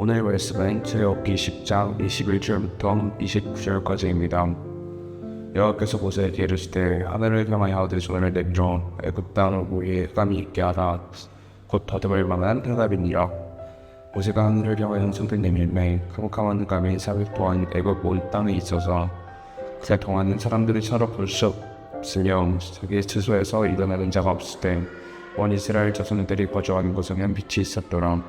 오늘 말씀은 출애굽기 10장 21절부터 29절까지입니다. 여호와께서 모세에게 이르시되 하늘을 향하여 내 손을 내밀어 애굽 땅을 위에 흑암이 있게 하라. 곧 더듬을 만한 흑암이니라. 모세가 하늘을 향하여 손을 내밀매 캄캄한 흑암이 4일 동안 애굽 온 땅에 있어서 그 동안은 사람들이 서로 볼 수 없으며 자기 스스로에서 일어나는 자가 없을 때 온 이스라엘 자손들이 거주하는 곳에는 빛이 있었더라.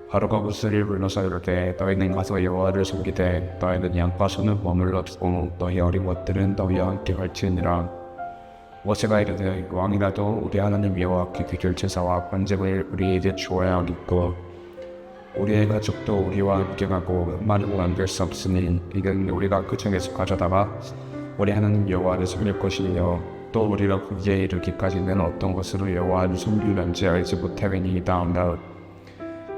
바로가 무스를 불러서 이르되 너희는 가서 여호와를 섬기되 너희는 양과 소는 머물러 두고 너희 어린 것들은 너희와 함께 갈지니라. 모세가 이르되 왕이라도 우리 하나님 여호와께 드릴 제사와 번제를 우리에게 주어야 하겠고 우리의 가족도 우리와 함께 가고 많은 남길 수 없으니 이는 우리가 그 중에서 가져다가 우리 하나님 여호와를 섬길 것이며 또 우리가 거기에 이르기까지는 어떤 것으로 여호와를 섬기는지 알지 못하겠니이다.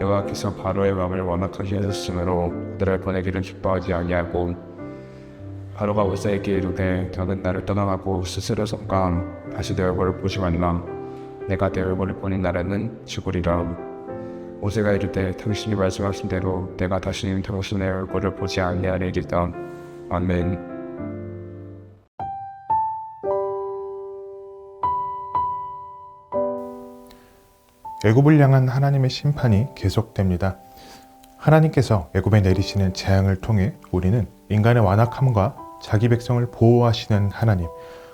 여호와께서 바로의 마음을 완악하게 하셨으므로 그들을 보내기를 기뻐하지 아니하고 바로가 모세에게 이르되 너는 나를 떠나가고 스스로 섬가 다시 내 얼굴을 보지 말라. 내가 내 얼굴을 보는 날에는 죽으리라. 모세가 이르되 당신이 말씀하신 대로 내가 다시는 당신의 얼굴을 보지 아니하리이다. 아멘. 애굽을 향한 하나님의 심판이 계속됩니다. 하나님께서 애굽에 내리시는 재앙을 통해 우리는 인간의 완악함과 자기 백성을 보호하시는 하나님,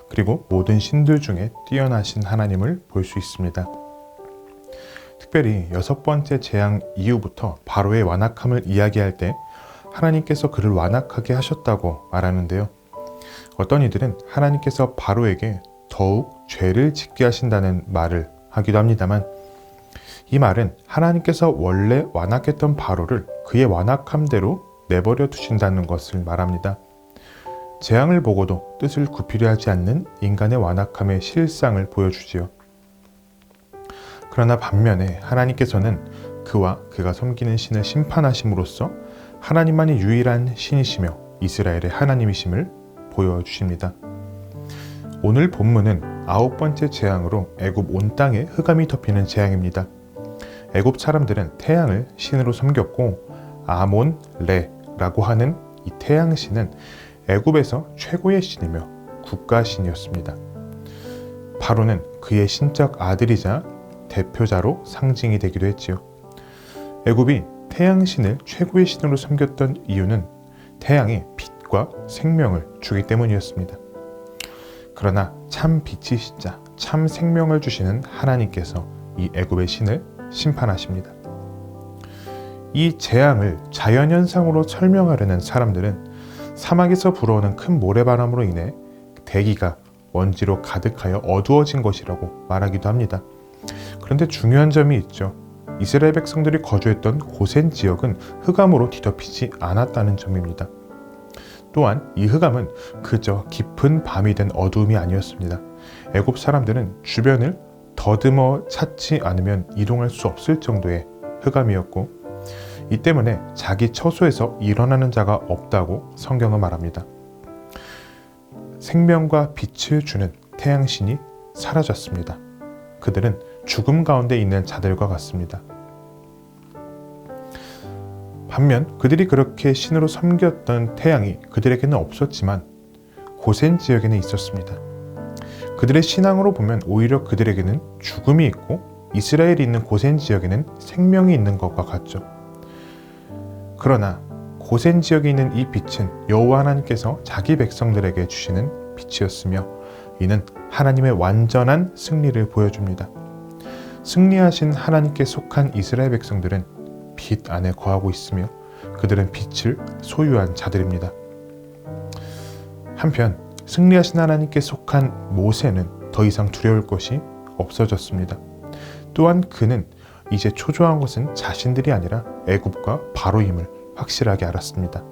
그리고 모든 신들 중에 뛰어나신 하나님을 볼 수 있습니다. 특별히 6번째 재앙 이후부터 바로의 완악함을 이야기할 때 하나님께서 그를 완악하게 하셨다고 말하는데요. 어떤 이들은 하나님께서 바로에게 더욱 죄를 짓게 하신다는 말을 하기도 합니다만, 이 말은 하나님께서 원래 완악했던 바로를 그의 완악함대로 내버려 두신다는 것을 말합니다. 재앙을 보고도 뜻을 굽히려 하지 않는 인간의 완악함의 실상을 보여주지요. 그러나 반면에 하나님께서는 그와 그가 섬기는 신을 심판하심으로써 하나님만이 유일한 신이시며 이스라엘의 하나님이심을 보여주십니다. 오늘 본문은 9번째 재앙으로 애굽 온 땅에 흑암이 덮이는 재앙입니다. 애굽 사람들은 태양을 신으로 섬겼고 아몬 레라고 하는 이 태양신은 애굽에서 최고의 신이며 국가신이었습니다. 바로는 그의 신적 아들이자 대표자로 상징이 되기도 했지요. 애굽이 태양신을 최고의 신으로 섬겼던 이유는 태양이 빛과 생명을 주기 때문이었습니다. 그러나 참 빛이시자 참 생명을 주시는 하나님께서 이 애굽의 신을 심판하십니다. 이 재앙을 자연현상으로 설명하려는 사람들은 사막에서 불어오는 큰 모래바람으로 인해 대기가 먼지로 가득하여 어두워진 것이라고 말하기도 합니다. 그런데 중요한 점이 있죠. 이스라엘 백성들이 거주했던 고센 지역은 흑암으로 뒤덮이지 않았다는 점입니다. 또한 이 흑암은 그저 깊은 밤이 된 어두움이 아니었습니다. 애굽 사람들은 주변을 더듬어 찾지 않으면 이동할 수 없을 정도의 흑암이었고, 이 때문에 자기 처소에서 일어나는 자가 없다고 성경은 말합니다. 생명과 빛을 주는 태양신이 사라졌습니다. 그들은 죽음 가운데 있는 자들과 같습니다. 반면 그들이 그렇게 신으로 섬겼던 태양이 그들에게는 없었지만 고센 지역에는 있었습니다. 그들의 신앙으로 보면 오히려 그들에게는 죽음이 있고 이스라엘이 있는 고센 지역에는 생명이 있는 것과 같죠. 그러나 고센 지역에 있는 이 빛은 여호와 하나님께서 자기 백성들에게 주시는 빛이었으며 이는 하나님의 완전한 승리를 보여줍니다. 승리하신 하나님께 속한 이스라엘 백성들은 빛 안에 거하고 있으며 그들은 빛을 소유한 자들입니다. 한편 승리하신 하나님께 속한 모세는 더 이상 두려울 것이 없어졌습니다. 또한 그는 이제 초조한 것은 자신들이 아니라 애굽과 바로임을 확실하게 알았습니다.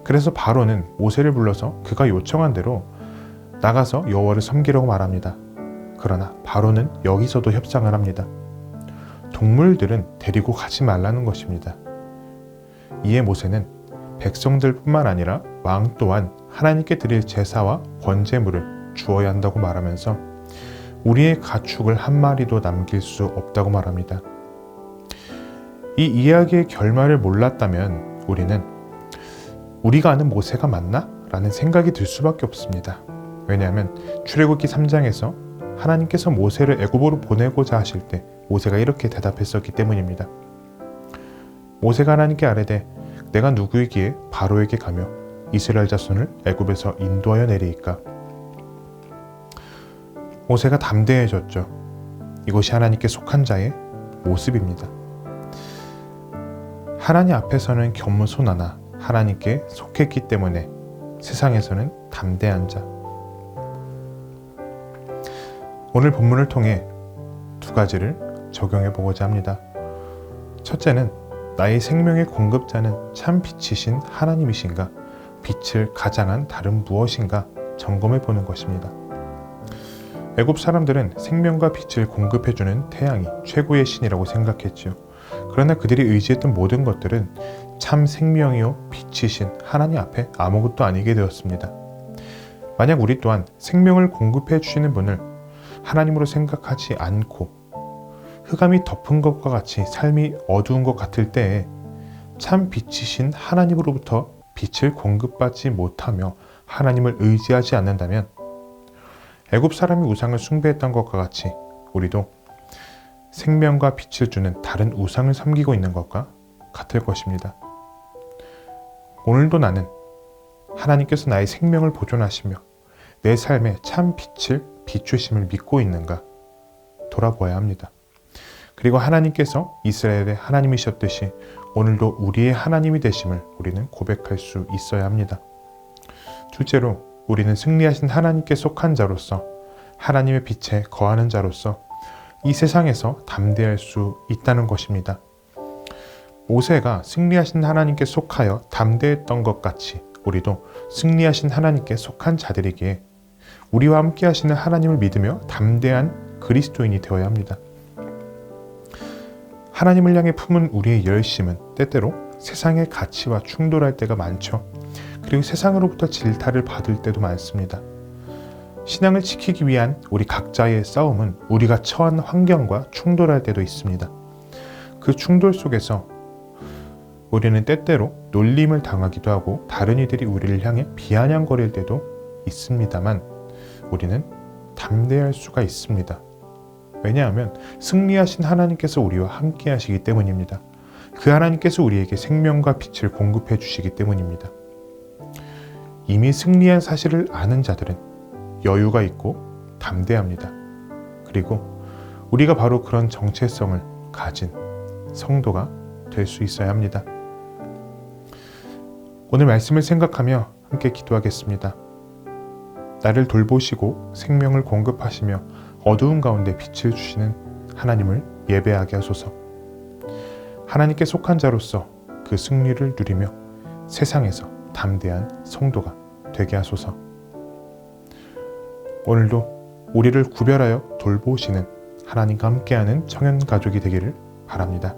그래서 바로는 모세를 불러서 그가 요청한 대로 나가서 여호와를 섬기라고 말합니다. 그러나 바로는 여기서도 협상을 합니다. 동물들은 데리고 가지 말라는 것입니다. 이에 모세는 백성들뿐만 아니라 왕 또한 하나님께 드릴 제사와 번제물을 주어야 한다고 말하면서 우리의 가축을 한 마리도 남길 수 없다고 말합니다. 이 이야기의 결말을 몰랐다면 우리는 우리가 아는 모세가 맞나? 라는 생각이 들 수밖에 없습니다. 왜냐하면 출애굽기 3장에서 하나님께서 모세를 애굽으로 보내고자 하실 때 모세가 이렇게 대답했었기 때문입니다. 모세가 하나님께 아뢰되 내가 누구이기에 바로에게 가며 이스라엘 자손을 애굽에서 인도하여 내리이까. 모세가 담대해졌죠. 이것이 하나님께 속한 자의 모습입니다. 하나님 앞에서는 겸손하나 하나님께 속했기 때문에 세상에서는 담대한 자. 오늘 본문을 통해 두 가지를 적용해 보고자 합니다. 첫째는 나의 생명의 공급자는 참 빛이신 하나님이신가? 빛을 가장한 다른 무엇인가 점검해 보는 것입니다. 애굽 사람들은 생명과 빛을 공급해주는 태양이 최고의 신이라고 생각했지요. 그러나 그들이 의지했던 모든 것들은 참 생명이요 빛이신 하나님 앞에 아무것도 아니게 되었습니다. 만약 우리 또한 생명을 공급해 주시는 분을 하나님으로 생각하지 않고 흑암이 덮은 것과 같이 삶이 어두운 것 같을 때에 참 빛이신 하나님으로부터 빛을 공급받지 못하며 하나님을 의지하지 않는다면 애굽 사람이 우상을 숭배했던 것과 같이 우리도 생명과 빛을 주는 다른 우상을 섬기고 있는 것과 같을 것입니다. 오늘도 나는 하나님께서 나의 생명을 보존하시며 내 삶에 참 빛을 비추심을 믿고 있는가 돌아보아야 합니다. 그리고 하나님께서 이스라엘의 하나님이셨듯이 오늘도 우리의 하나님이 되심을 우리는 고백할 수 있어야 합니다. 둘째로 우리는 승리하신 하나님께 속한 자로서 하나님의 빛에 거하는 자로서 이 세상에서 담대할 수 있다는 것입니다. 모세가 승리하신 하나님께 속하여 담대했던 것 같이 우리도 승리하신 하나님께 속한 자들이기에 우리와 함께 하시는 하나님을 믿으며 담대한 그리스도인이 되어야 합니다. 하나님을 향해 품은 우리의 열심은 때때로 세상의 가치와 충돌할 때가 많죠. 그리고 세상으로부터 질타를 받을 때도 많습니다. 신앙을 지키기 위한 우리 각자의 싸움은 우리가 처한 환경과 충돌할 때도 있습니다. 그 충돌 속에서 우리는 때때로 놀림을 당하기도 하고 다른 이들이 우리를 향해 비아냥거릴 때도 있습니다만 우리는 담대할 수가 있습니다. 왜냐하면 승리하신 하나님께서 우리와 함께 하시기 때문입니다. 그 하나님께서 우리에게 생명과 빛을 공급해 주시기 때문입니다. 이미 승리한 사실을 아는 자들은 여유가 있고 담대합니다. 그리고 우리가 바로 그런 정체성을 가진 성도가 될 수 있어야 합니다. 오늘 말씀을 생각하며 함께 기도하겠습니다. 나를 돌보시고 생명을 공급하시며 어두운 가운데 빛을 주시는 하나님을 예배하게 하소서. 하나님께 속한 자로서 그 승리를 누리며 세상에서 담대한 성도가 되게 하소서. 오늘도 우리를 구별하여 돌보시는 하나님과 함께하는 청년 가족이 되기를 바랍니다.